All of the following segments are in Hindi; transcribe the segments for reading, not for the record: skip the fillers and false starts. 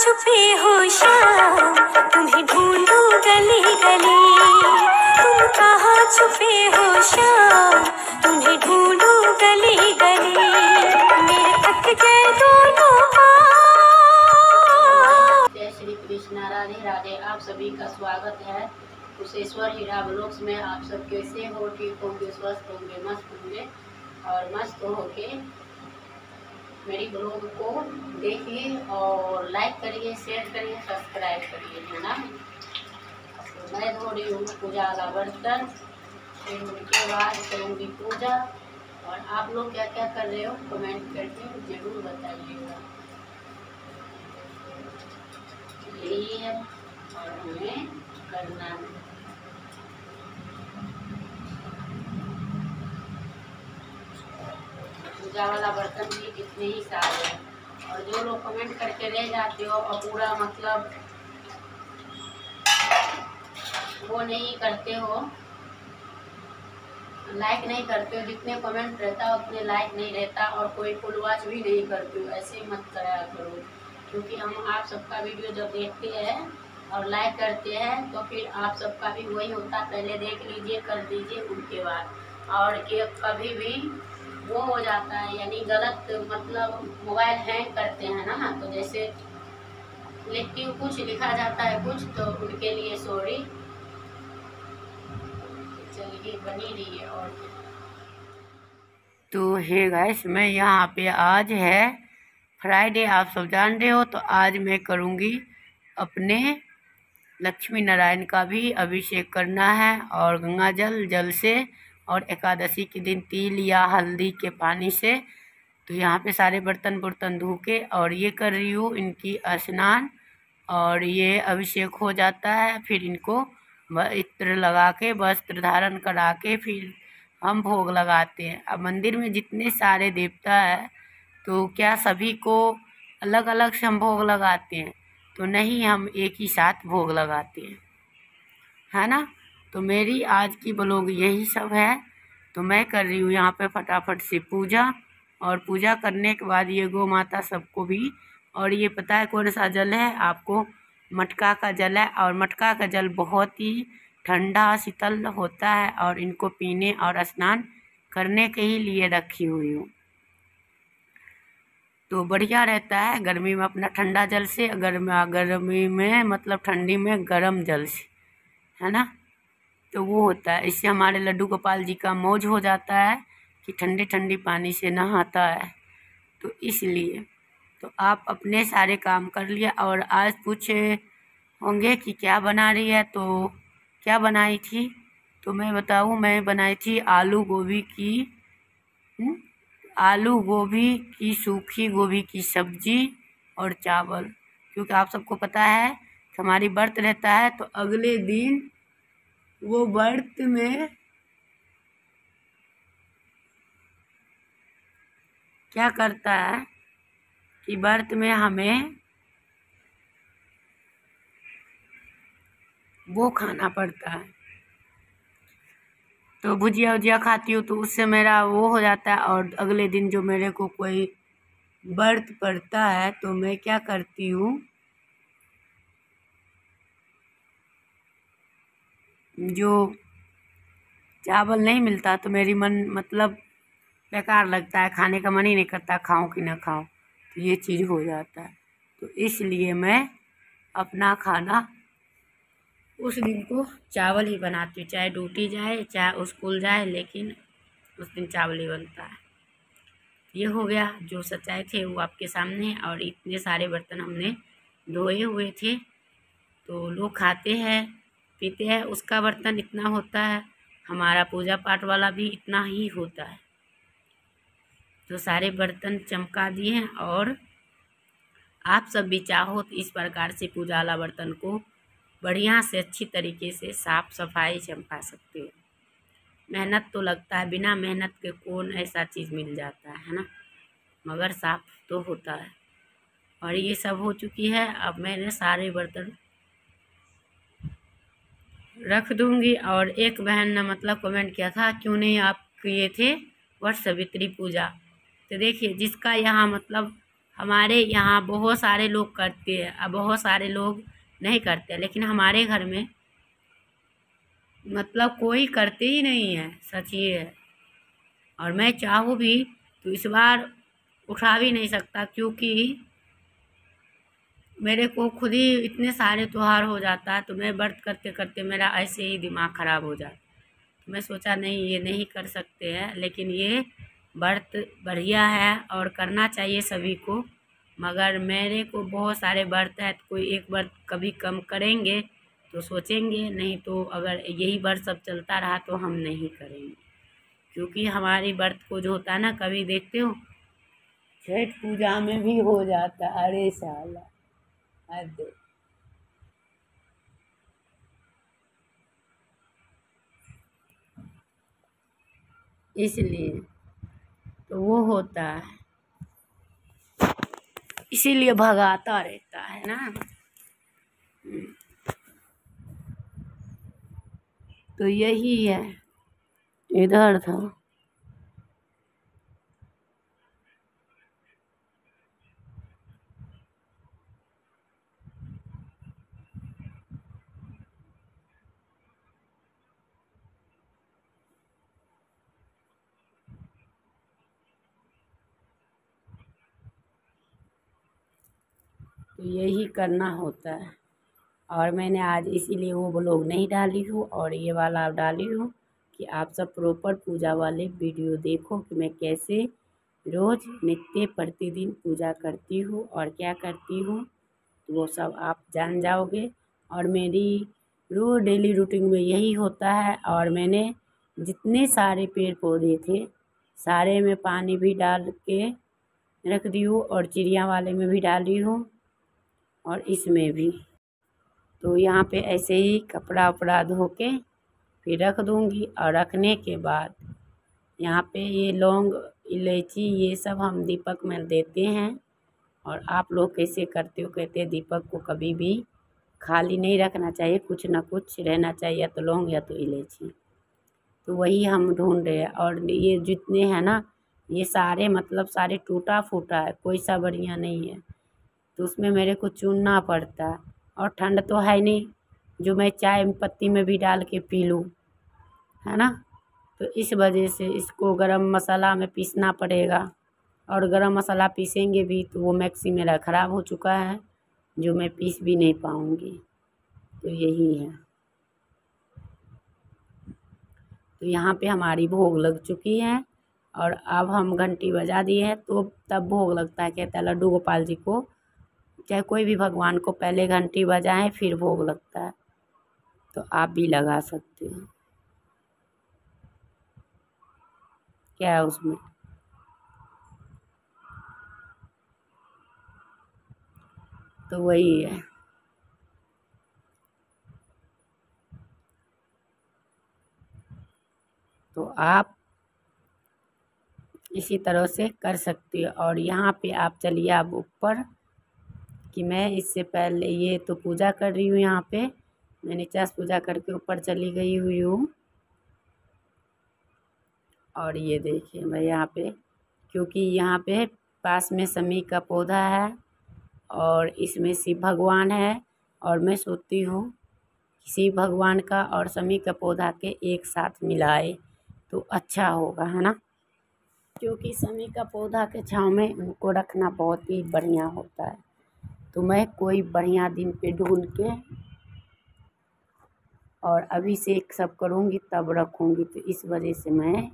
छुपे हो श्याम, तुम्हें ढूंढूं गली गली। तुम कहाँ छुपे हो श्याम, तुम्हें ढूंढूं गली गली। मेरे थक गए दोनों पाँव। जय श्री कृष्ण, राधे राधे। आप सभी का स्वागत है कुशेश्वर हीरा ब्लॉग्स में। आप सब कैसे हो? ठीक होंगे, स्वस्थ होंगे, मस्त होंगे और मस्त होके मेरी ब्लॉग को देखिए और लाइक करिए, शेयर करिए, सब्सक्राइब करिए, है ना। तो मैं धो रही हूँ पूजा का बर्तन, फिर उनके बाद करूँगी पूजा। और आप लोग क्या क्या कर रहे हो कमेंट करके जरूर बताइएगा। यही है और हमें करना है। पूजा वाला बर्तन भी इतने ही सारे हैं। और जो लोग कमेंट करके रह जाते हो और पूरा मतलब वो नहीं करते हो, लाइक नहीं करते हो, जितने कमेंट रहता है उतने लाइक नहीं रहता, और कोई फुल वॉच भी नहीं करते हो, ऐसे मत कराया करो। क्योंकि हम आप सबका वीडियो जब देखते हैं और लाइक करते हैं तो फिर आप सबका भी वही होता, पहले देख लीजिए, कर दीजिए उनके बाद। और कि कभी भी वो हो जाता है, यानी गलत मतलब मोबाइल हैंग करते हैं ना, तो जैसे लिखती हूँ कुछ, लिखा जाता है कुछ, तो उनके लिए सॉरी। चलिए बनी रही है। और तो हे गाइस, मैं यहाँ पे आज है फ्राइडे, आप सब जान रहे हो, तो आज मैं करूँगी अपने लक्ष्मी नारायण का भी अभिषेक करना है और गंगा जल से, और एकादशी के दिन तिल या हल्दी के पानी से। तो यहाँ पे सारे बर्तन धो के और ये कर रही हूँ इनकी स्नान, और ये अभिषेक हो जाता है। फिर इनको इत्र लगा के, वस्त्र धारण करा के फिर हम भोग लगाते हैं। अब मंदिर में जितने सारे देवता है तो क्या सभी को अलग अलग से हम भोग लगाते हैं? तो नहीं, हम एक ही साथ भोग लगाते हैं, है ना। तो मेरी आज की ब्लॉग यही सब है। तो मैं कर रही हूँ यहाँ पे फटाफट से पूजा, और पूजा करने के बाद ये गौ माता सबको भी, और ये पता है कौन सा जल है आपको? मटका का जल है। और मटका का जल बहुत ही ठंडा शीतल होता है, और इनको पीने और स्नान करने के ही लिए रखी हुई हूँ। तो बढ़िया रहता है गर्मी में अपना ठंडा जल से, गर्मी में मतलब ठंडी में गर्म जल से, है ना। तो वो होता है, इससे हमारे लड्डू गोपाल जी का मौज हो जाता है कि ठंडे ठंडी पानी से नहाता है। तो इसलिए तो आप अपने सारे काम कर लिया। और आज पूछे होंगे कि क्या बना रही है, तो क्या बनाई थी तो मैं बताऊँ, मैं बनाई थी आलू गोभी की सूखी गोभी की सब्जी और चावल। क्योंकि आप सबको पता है कि हमारी व्रत रहता है, तो अगले दिन वो व्रत में क्या करता है कि व्रत में हमें वो खाना पड़ता है। तो भुजिया उजिया खाती हूँ तो उससे मेरा वो हो जाता है। और अगले दिन जो मेरे को कोई व्रत पड़ता है तो मैं क्या करती हूँ, जो चावल नहीं मिलता तो मेरी मन मतलब बेकार लगता है, खाने का मन ही नहीं करता, खाऊं कि ना खाऊं, तो ये चीज़ हो जाता है। तो इसलिए मैं अपना खाना उस दिन को चावल ही बनाती हूँ, चाहे ड्यूटी जाए चाहे स्कूल जाए, लेकिन उस दिन चावल ही बनता है। ये हो गया, जो सच्चाई थे वो आपके सामने। और इतने सारे बर्तन हमने धोए हुए थे, तो लोग खाते हैं पीते हैं, उसका बर्तन इतना होता है, हमारा पूजा पाठ वाला भी इतना ही होता है। तो सारे बर्तन चमका दिए हैं, और आप सब भी चाहो तो इस प्रकार से पूजा वाला बर्तन को बढ़िया से अच्छी तरीके से साफ सफाई चमका सकते हो। मेहनत तो लगता है, बिना मेहनत के कौन ऐसा चीज़ मिल जाता है ना, मगर साफ तो होता है। और ये सब हो चुकी है, अब मैंने सारे बर्तन रख दूंगी। और एक बहन ने मतलब कमेंट किया था, क्यों नहीं आप किए थे वट सावित्री पूजा? तो देखिए, जिसका यहाँ मतलब हमारे यहाँ बहुत सारे लोग करते हैं, अब बहुत सारे लोग नहीं करते, लेकिन हमारे घर में मतलब कोई करते ही नहीं है, सच ये है। और मैं चाहूँ भी तो इस बार उठा भी नहीं सकता, क्योंकि मेरे को खुद ही इतने सारे त्योहार हो जाता है, तो मैं व्रत करते करते मेरा ऐसे ही दिमाग ख़राब हो जाता। तो मैं सोचा नहीं, ये नहीं कर सकते हैं, लेकिन ये व्रत बढ़िया है और करना चाहिए सभी को। मगर मेरे को बहुत सारे व्रत है, तो कोई एक व्रत कभी कम करेंगे तो सोचेंगे, नहीं तो अगर यही व्रत सब चलता रहा तो हम नहीं करेंगे। क्योंकि हमारी व्रत को जो होता है ना, कभी देखते हो छठ पूजा में भी हो जाता है। अरे साला हद। इसलिए तो वो होता है, इसीलिए भगाता रहता है ना। तो यही है, इधर था। तो यही करना होता है। और मैंने आज इसीलिए वो ब्लॉग नहीं डाली हूँ और ये वाला डाली हूँ कि आप सब प्रॉपर पूजा वाले वीडियो देखो कि मैं कैसे रोज़ नित्य प्रतिदिन पूजा करती हूँ और क्या करती हूँ, तो वो सब आप जान जाओगे। और मेरी रोज़ डेली रूटीन में यही होता है। और मैंने जितने सारे पेड़ पौधे थे सारे में पानी भी डाल के रख दी हूँ, और चिड़िया वाले में भी डाली हूँ और इसमें भी। तो यहाँ पे ऐसे ही कपड़ा उपड़ा धो के फिर रख दूँगी। और रखने के बाद यहाँ पे ये लौंग इलायची ये सब हम दीपक में देते हैं। और आप लोग कैसे करते हो? कहते हैं दीपक को कभी भी खाली नहीं रखना चाहिए, कुछ ना कुछ रहना चाहिए, या तो लौंग या तो इलायची। तो वही हम ढूंढ रहे हैं। और ये जितने हैं ना, ये सारे मतलब सारे टूटा फूटा है, कोई सा बढ़िया नहीं है। तो उसमें मेरे को चुनना पड़ता है। और ठंड तो है नहीं जो मैं चाय पत्ती में भी डाल के पी लूँ, है ना। तो इस वजह से इसको गरम मसाला में पीसना पड़ेगा। और गरम मसाला पीसेंगे भी तो वो मिक्सी मेरा ख़राब हो चुका है, जो मैं पीस भी नहीं पाऊँगी। तो यही है। तो यहाँ पे हमारी भोग लग चुकी है और अब हम घंटी बजा दी है तो तब भोग लगता है। कहता है लड्डू गोपाल जी को, चाहे कोई भी भगवान को, पहले घंटी बजाएं फिर भोग लगता है। तो आप भी लगा सकते हो, क्या है उसमें। तो वही है। तो आप इसी तरह से कर सकते हो। और यहाँ पे आप चलिए आप ऊपर, कि मैं इससे पहले ये तो पूजा कर रही हूँ। यहाँ पे मैं 50 पूजा करके ऊपर चली गई हुई हूँ। और ये देखिए मैं यहाँ पे, क्योंकि यहाँ पे पास में समी का पौधा है और इसमें शिव भगवान है। और मैं सोचती हूँ शिव भगवान का और समी का पौधा के एक साथ मिलाए तो अच्छा होगा, है ना। क्योंकि समी का पौधा के छाँव में उनको रखना बहुत ही बढ़िया होता है। तो मैं कोई बढ़िया दिन पे ढूंढ के और अभिषेक सब करूँगी तब रखूँगी। तो इस वजह से मैं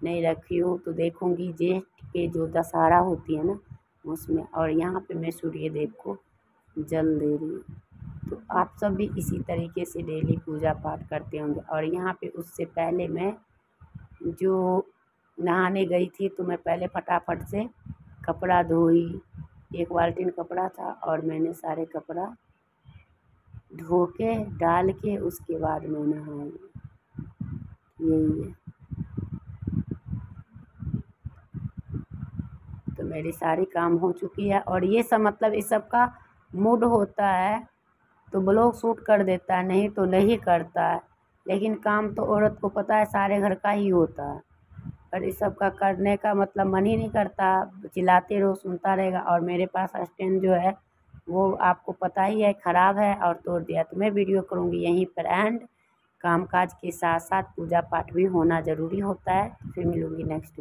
नहीं रखी हूँ। तो देखूँगी जेठ के जो दशहरा होती है ना उसमें। और यहाँ पे मैं सूर्य देव को जल दे रही हूँ। तो आप सब भी इसी तरीके से डेली पूजा पाठ करते होंगे। और यहाँ पे उससे पहले मैं जो नहाने गई थी तो मैं पहले फटाफट से कपड़ा धोई। एक बाल्टी कपड़ा था और मैंने सारे कपड़ा धो के डाल के उसके बाद मैं नहाई। यही है। तो मेरी सारी काम हो चुकी है। और ये सब मतलब इस सब का मूड होता है तो ब्लॉग शूट कर देता है, नहीं तो नहीं करता है। लेकिन काम तो औरत को पता है सारे घर का ही होता है। पर इस सब का करने का मतलब मन ही नहीं करता, चिल्लाते रहो सुनता रहेगा। और मेरे पास स्टैंड जो है वो आपको पता ही है ख़राब है और तोड़ दिया। तो मैं वीडियो करूँगी यहीं पर एंड। कामकाज के साथ साथ पूजा पाठ भी होना ज़रूरी होता है। फिर मिलूँगी नेक्स्ट।